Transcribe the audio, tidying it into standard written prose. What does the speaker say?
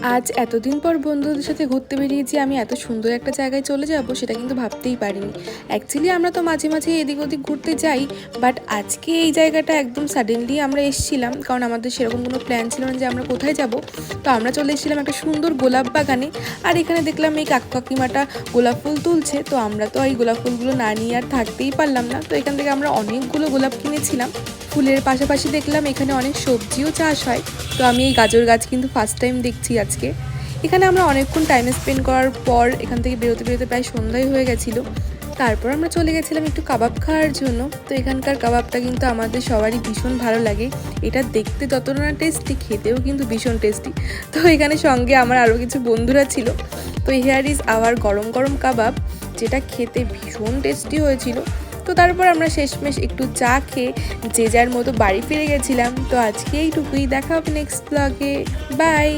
আজ এতদিন পর বন্ধুদের সাথে ঘুরতে বেরিয়েছি, আমি এত সুন্দর একটা জায়গায় চলে যাব সেটা কিন্তু ভাবতেই পারিনি। অ্যাকচুয়ালি আমরা তো মাঝে মাঝে এদিক ওদিক ঘুরতে যাই, বাট আজকে এই জায়গাটা একদম সাডেনলি আমরা এসেছিলাম, কারণ আমাদের সেরকম কোনো প্ল্যান ছিল না যে আমরা কোথায় যাব। তো আমরা চলে এসেছিলাম একটা সুন্দর গোলাপ বাগানে। আর এখানে দেখলাম এই কাকু কাকিমাটা গোলাপ ফুল তুলছে, তো আমরা তো এই গোলাপ ফুলগুলো না নিয়ে আর থাকতেই পারলাম না। তো এখান থেকে আমরা অনেকগুলো গোলাপ কিনেছিলাম। ফুলের পাশাপাশি দেখলাম এখানে অনেক সবজিও চাষ হয়। তো আমি এই গাজর গাছ কিন্তু ফার্স্ট টাইম দেখছি আজকে। এখানে আমরা অনেকক্ষণ টাইম স্পেন্ড করার পর এখান থেকে বেরোতে বেরোতে প্রায় সন্ধ্যাই হয়ে গেছিলো। তারপর আমরা চলে গেছিলাম একটু কাবাব খাওয়ার জন্য। তো এখানকার কাবাবটা কিন্তু আমাদের সবারই ভীষণ ভালো লাগে। এটা দেখতে যতটা না টেস্টি, খেতেও কিন্তু ভীষণ টেস্টি। তো এখানে সঙ্গে আমার আরও কিছু বন্ধুরা ছিল। তো হেয়ার ইজ আওয়ার গরম গরম কাবাব, যেটা খেতে ভীষণ টেস্টি হয়েছিল। তো তারপর আমরা শেষমেশ একটু চা খেয়ে যে যার মতো বাড়ি ফিরে গেছিলাম। তো আজকে এইটুকুই, দেখা হবে নেক্সট ব্লগে। বাই।